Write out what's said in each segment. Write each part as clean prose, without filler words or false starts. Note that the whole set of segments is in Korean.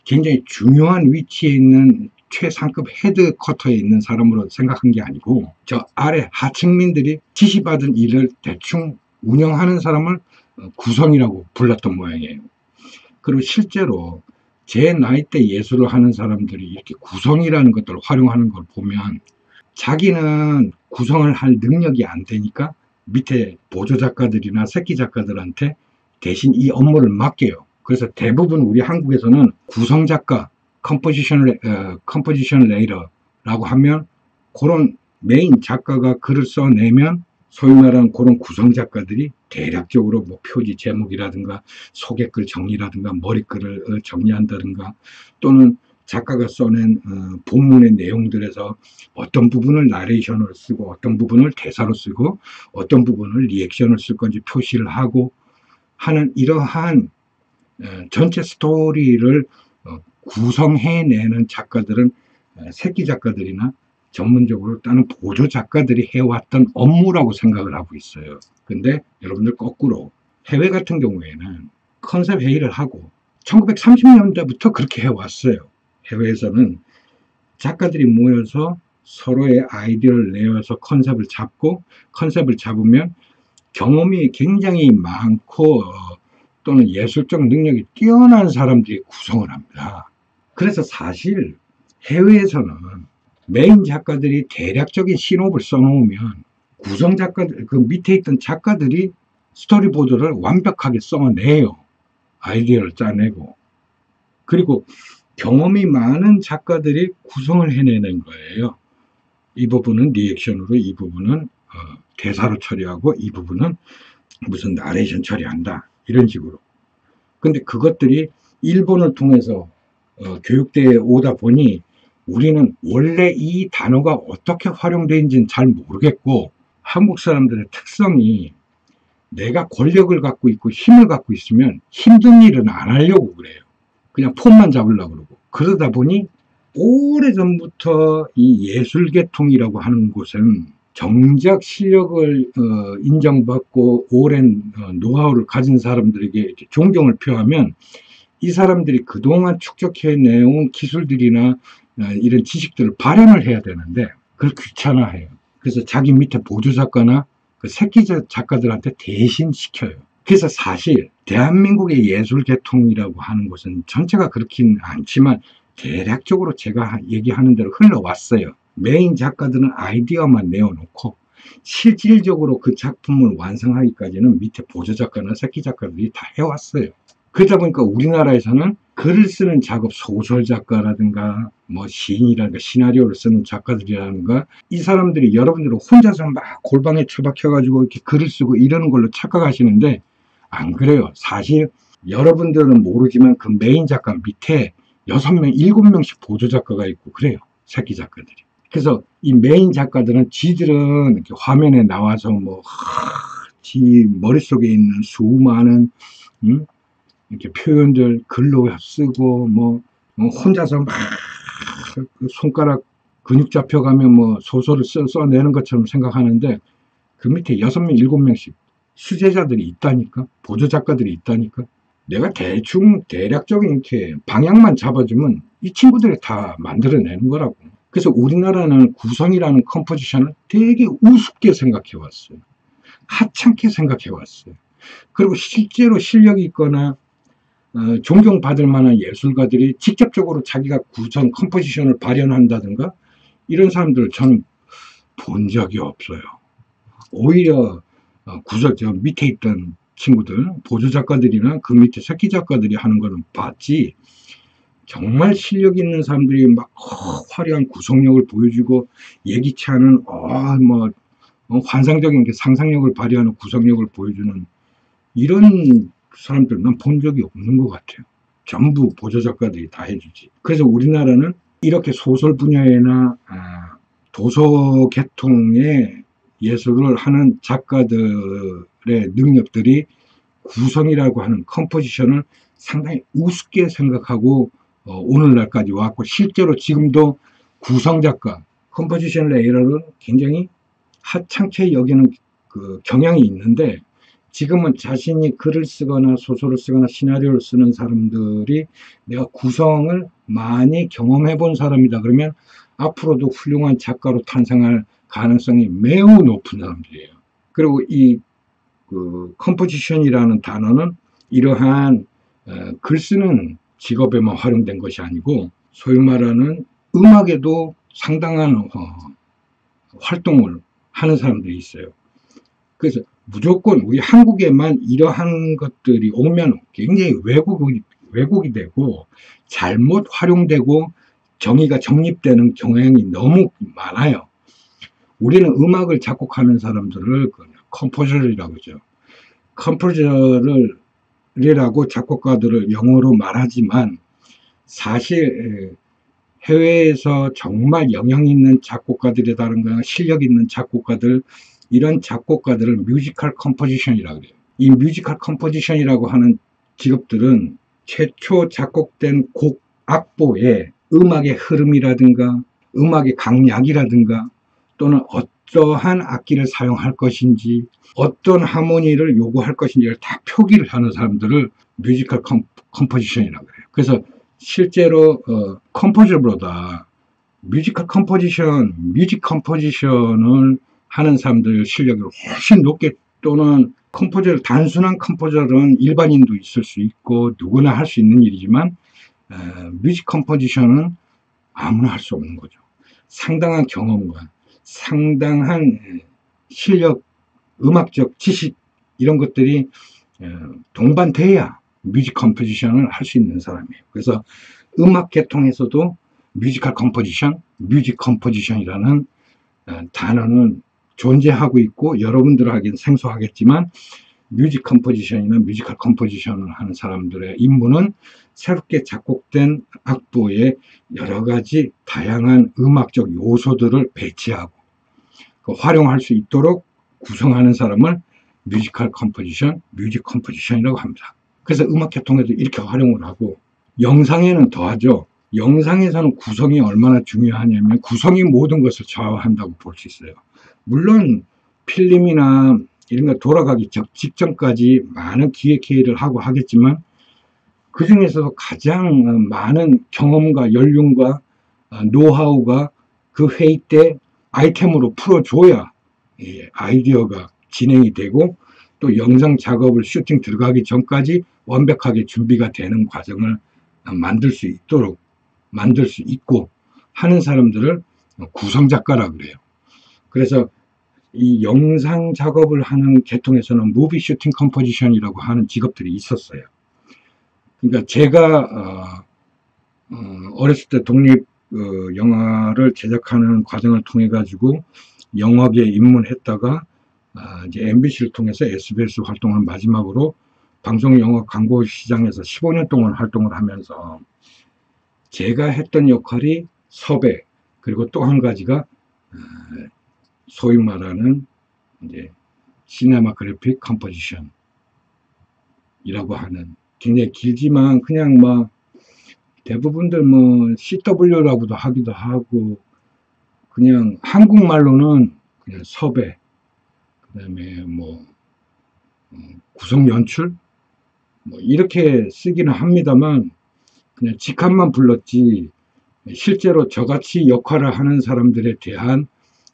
굉장히 중요한 위치에 있는 최상급 헤드 커터에 있는 사람으로 생각한 게 아니고 저 아래 하층민들이 지시받은 일을 대충 운영하는 사람을 구성이라고 불렀던 모양이에요. 그리고 실제로 제 나이대 예술을 하는 사람들이 이렇게 구성이라는 것들을 활용하는 걸 보면 자기는 구성을 할 능력이 안 되니까 밑에 보조 작가들이나 새끼 작가들한테 대신 이 업무를 맡겨요. 그래서 대부분 우리 한국에서는 구성 작가, 컴포지션 레이터라고 하면 그런 메인 작가가 글을 써내면 소위 말하는 그런 구성 작가들이 대략적으로 뭐 표지 제목이라든가 소개글 정리라든가 머리글을 정리한다든가 또는 작가가 써낸 본문의 내용들에서 어떤 부분을 나레이션으로 쓰고 어떤 부분을 대사로 쓰고 어떤 부분을 리액션을 쓸 건지 표시를 하고 하는 이러한 전체 스토리를 구성해내는 작가들은 새끼 작가들이나 전문적으로 다른 보조 작가들이 해왔던 업무라고 생각을 하고 있어요. 근데 여러분들 거꾸로 해외 같은 경우에는 컨셉 회의를 하고 1930년대부터 그렇게 해왔어요. 해외에서는 작가들이 모여서 서로의 아이디어를 내어서 컨셉을 잡고 컨셉을 잡으면 경험이 굉장히 많고 또는 예술적 능력이 뛰어난 사람들이 구성을 합니다. 그래서 사실 해외에서는 메인 작가들이 대략적인 신호를 써놓으면 구성 작가들, 그 밑에 있던 작가들이 스토리보드를 완벽하게 써내요. 아이디어를 짜내고. 그리고 경험이 많은 작가들이 구성을 해내는 거예요. 이 부분은 리액션으로, 이 부분은 대사로 처리하고, 이 부분은 무슨 나레이션 처리한다. 이런 식으로. 근데 그것들이 일본을 통해서 교육대에 오다 보니 우리는 원래 이 단어가 어떻게 활용되는지는 잘 모르겠고 한국 사람들의 특성이 내가 권력을 갖고 있고 힘을 갖고 있으면 힘든 일은 안 하려고 그래요. 그냥 폼만 잡으려고 그러고 그러다 보니 오래전부터 이 예술계통이라고 하는 곳은 정작 실력을 인정받고 오랜 노하우를 가진 사람들에게 존경을 표하면 이 사람들이 그동안 축적해내온 기술들이나 이런 지식들을 발현을 해야 되는데 그걸 귀찮아해요. 그래서 자기 밑에 보조 작가나 그 새끼 작가들한테 대신 시켜요. 그래서 사실 대한민국의 예술계통이라고 하는 것은 전체가 그렇긴 않지만 대략적으로 제가 얘기하는 대로 흘러왔어요. 메인 작가들은 아이디어만 내어놓고 실질적으로 그 작품을 완성하기까지는 밑에 보조 작가나 새끼 작가들이 다 해왔어요. 그러다 보니까 우리나라에서는 글을 쓰는 작업, 소설 작가라든가 뭐 시인이라든가 시나리오를 쓰는 작가들이라든가 이 사람들이 여러분들은 혼자서 막 골방에 처박혀가지고 이렇게 글을 쓰고 이러는 걸로 착각하시는데 안 그래요. 사실 여러분들은 모르지만 그 메인 작가 밑에 6명, 7명씩 보조 작가가 있고 그래요. 새끼 작가들이. 그래서 이 메인 작가들은 지들은 이렇게 화면에 나와서 뭐 지 머릿속에 있는 수많은 이렇게 표현들 글로 쓰고 뭐 혼자서 막 손가락 근육 잡혀가면 뭐 소설을 써내는 것처럼 생각하는데 그 밑에 6명, 7명씩 수제자들이 있다니까, 보조 작가들이 있다니까. 내가 대충 대략적인 이렇게 방향만 잡아주면 이 친구들이 다 만들어내는 거라고. 그래서 우리나라는 구성이라는 컴포지션을 되게 우습게 생각해 왔어요. 하찮게 생각해 왔어요. 그리고 실제로 실력이 있거나 존경받을 만한 예술가들이 직접적으로 자기가 구성 컴포지션을 발현한다든가 이런 사람들을 저는 본 적이 없어요. 오히려 저 밑에 있던 친구들, 보조 작가들이나 그 밑에 새끼 작가들이 하는 거는 봤지 정말 실력 있는 사람들이 막 화려한 구성력을 보여주고 예기치 않은 환상적인 상상력을 발휘하는 구성력을 보여주는 이런 사람들 난 본 적이 없는 것 같아요. 전부 보조 작가들이 다 해주지. 그래서 우리나라는 이렇게 소설 분야에나 도서 계통의 예술을 하는 작가들의 능력들이 구성이라고 하는 컴포지션을 상당히 우습게 생각하고 오늘날까지 왔고 실제로 지금도 구성 작가, 컴포지션 레이터를 굉장히 하찮게 여기는 그 경향이 있는데 지금은 자신이 글을 쓰거나 소설을 쓰거나 시나리오를 쓰는 사람들이 내가 구성을 많이 경험해 본 사람이다 그러면 앞으로도 훌륭한 작가로 탄생할 가능성이 매우 높은 사람들이에요. 그리고 이 컴포지션이라는 단어는 이러한 글 쓰는 직업에만 활용된 것이 아니고 소위 말하는 음악에도 상당한 활동을 하는 사람들이 있어요. 그래서 무조건 우리 한국에만 이러한 것들이 오면 굉장히 왜곡이 되고 잘못 활용되고 정의가 정립되는 경향이 너무 많아요. 우리는 음악을 작곡하는 사람들을 컴포저리라고 하죠. 컴포저리라고 작곡가들을 영어로 말하지만 사실 해외에서 정말 영향 있는 작곡가들이라든가 실력 있는 작곡가들, 이런 작곡가들을 뮤지컬 컴포지션이라고 그래요. 이 뮤지컬 컴포지션이라고 하는 직업들은 최초 작곡된 곡 악보에 음악의 흐름이라든가 음악의 강약이라든가 또는 어떠한 악기를 사용할 것인지 어떤 하모니를 요구할 것인지를 다 표기를 하는 사람들을 뮤지컬 컴포지션이라고 해요. 그래서 실제로 컴포저보다 뮤직 컴포지션을 하는 사람들 실력이 훨씬 높게, 또는 단순한 컴포저는 일반인도 있을 수 있고 누구나 할 수 있는 일이지만 뮤직 컴포지션은 아무나 할 수 없는 거죠. 상당한 경험과 상당한 실력, 음악적 지식 이런 것들이 동반돼야 뮤직 컴포지션을 할 수 있는 사람이에요. 그래서 음악 계통에서도 뮤지컬 컴포지션, 뮤직 컴포지션이라는 단어는 존재하고 있고 여러분들에게는 생소하겠지만 뮤직 컴포지션이나 뮤지컬 컴포지션을 하는 사람들의 임무는 새롭게 작곡된 악보에 여러 가지 다양한 음악적 요소들을 배치하고 활용할 수 있도록 구성하는 사람을 뮤지컬 컴포지션, 뮤직 컴포지션이라고 합니다. 그래서 음악 계통에도 이렇게 활용을 하고, 영상에는 더하죠. 영상에서는 구성이 얼마나 중요하냐면 구성이 모든 것을 좌우한다고 볼 수 있어요. 물론 필름이나 이런 거 돌아가기 직전까지 많은 기획회의를 하고 하겠지만 그 중에서도 가장 많은 경험과 연륜과 노하우가 그 회의 때 아이템으로 풀어줘야 아이디어가 진행이 되고 또 영상 작업을 슈팅 들어가기 전까지 완벽하게 준비가 되는 과정을 만들 수 있고 하는 사람들을 구성작가라고 그래요. 그래서 이 영상 작업을 하는 계통에서는 무비 슈팅 컴포지션이라고 하는 직업들이 있었어요. 그러니까 제가 어렸을 때 독립 영화를 제작하는 과정을 통해 가지고 영화계에 입문했다가 이제 MBC를 통해서 SBS 활동을 마지막으로 방송 영화 광고 시장에서 15년 동안 활동을 하면서 제가 했던 역할이 섭외, 그리고 또 한 가지가 소위 말하는 이제 시네마그래픽 컴포지션이라고 하는, 굉장히 길지만 그냥 뭐 대부분들 뭐 CW라고도 하기도 하고 그냥 한국말로는 그냥 섭외, 그 다음에 뭐 구성 연출 뭐 이렇게 쓰기는 합니다만 그냥 직함만 불렀지 실제로 저같이 역할을 하는 사람들에 대한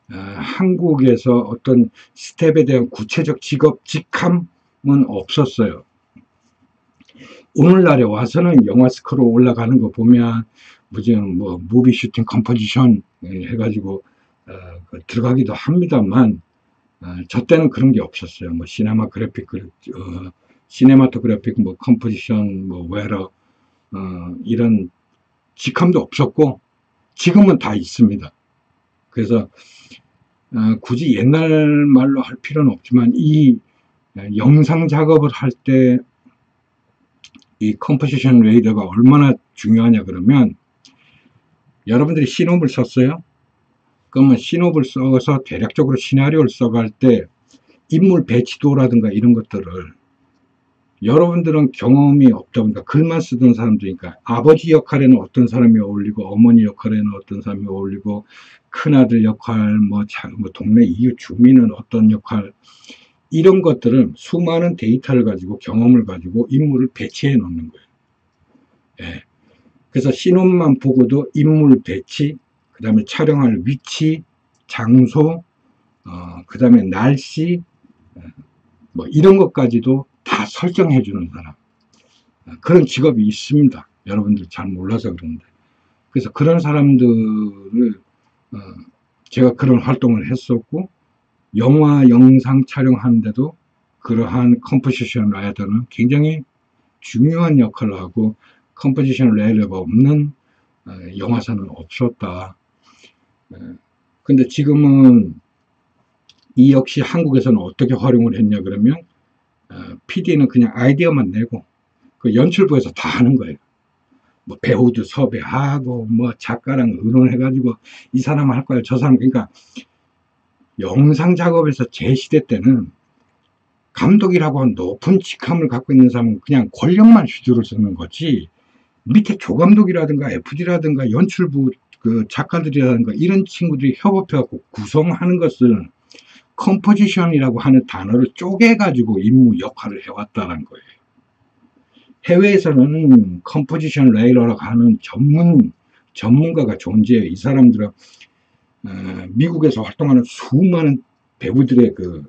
한국에서 어떤 스텝에 대한 구체적 직함은 없었어요. 오늘날에 와서는 영화 스크로 올라가는 거 보면 무슨 뭐 무비 슈팅 컴포지션 해가지고 들어가기도 합니다만 저 때는 그런 게 없었어요. 뭐 시네마토그래픽 뭐 컴포지션 뭐 웨러 이런 직함도 없었고 지금은 다 있습니다. 그래서 굳이 옛날 말로 할 필요는 없지만 이 영상 작업을 할 때 이 컴포지션 레이더가 얼마나 중요하냐 그러면, 여러분들이 시놉을 썼어요? 그러면 시놉을 써서 대략적으로 시나리오를 써갈 때 인물 배치도라든가 이런 것들을, 여러분들은 경험이 없다 보니까 글만 쓰던 사람들이니까 아버지 역할에는 어떤 사람이 어울리고 어머니 역할에는 어떤 사람이 어울리고 큰아들 역할, 뭐 동네 이웃 주민은 어떤 역할, 이런 것들은 수많은 데이터를 가지고 경험을 가지고 인물을 배치해 놓는 거예요. 예. 그래서 신혼만 보고도 인물 배치, 그 다음에 촬영할 위치, 장소, 그 다음에 날씨, 뭐 이런 것까지도 다 설정해 주는 사람. 그런 직업이 있습니다. 여러분들 잘 몰라서 그런데. 그래서 그런 사람들을 제가 그런 활동을 했었고, 영화 영상 촬영하는데도 그러한 컴포지션 라이터는 굉장히 중요한 역할을 하고, 컴포지션 라이터가 없는 영화사는 없었다. 근데 지금은 이 역시 한국에서는 어떻게 활용을 했냐 그러면 PD는 그냥 아이디어만 내고 그 연출부에서 다 하는 거예요. 뭐 배우도 섭외하고 뭐 작가랑 의논해가지고 이 사람 할 거야 저 사람. 그러니까 영상 작업에서 제 시대 때는 감독이라고 한 높은 직함을 갖고 있는 사람은 그냥 권력만 휘두를 쓰는 거지, 밑에 조감독이라든가 FD라든가 연출부 그 작가들이라든가 이런 친구들이 협업해갖고 구성하는 것을 컴포지션이라고 하는 단어를 쪼개가지고 임무 역할을 해왔다는 거예요. 해외에서는 컴포지션 레이러라고 하는 전문가가 존재해요. 이 사람들은 미국에서 활동하는 수많은 배우들의 그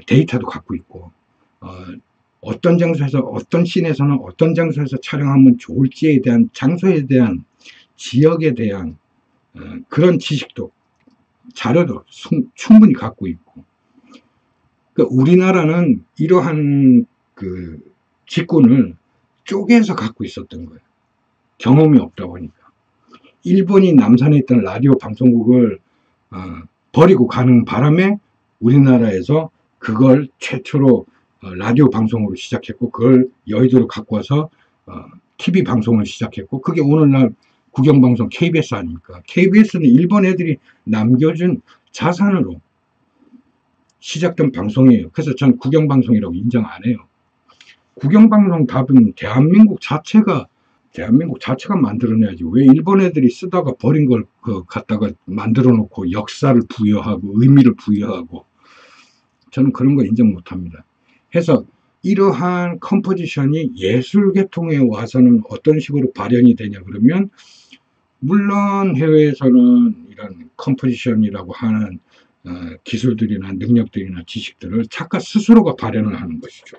데이터도 갖고 있고, 어떤 장소에서 어떤 씬에서는 어떤 장소에서 촬영하면 좋을지에 대한, 장소에 대한, 지역에 대한 그런 지식도 자료도 충분히 갖고 있고, 그러니까 우리나라는 이러한 그 직군을 쪼개서 갖고 있었던 거예요. 경험이 없다 보니까. 일본이 남산에 있던 라디오 방송국을 버리고 가는 바람에 우리나라에서 그걸 최초로 라디오 방송으로 시작했고, 그걸 여의도로 갖고 와서 TV 방송을 시작했고, 그게 오늘날 국영방송 KBS 아닙니까? KBS는 일본 애들이 남겨준 자산으로 시작된 방송이에요. 그래서 전 국영방송이라고 인정 안 해요. 국영방송 답은 대한민국 자체가 만들어내야지. 왜 일본 애들이 쓰다가 버린 걸 갖다가 만들어 놓고 역사를 부여하고 의미를 부여하고, 저는 그런 거 인정 못 합니다. 해서 이러한 컴포지션이 예술 계통에 와서는 어떤 식으로 발현이 되냐 그러면, 물론 해외에서는 이런 컴포지션이라고 하는 기술들이나 능력들이나 지식들을 작가 스스로가 발현을 하는 것이죠.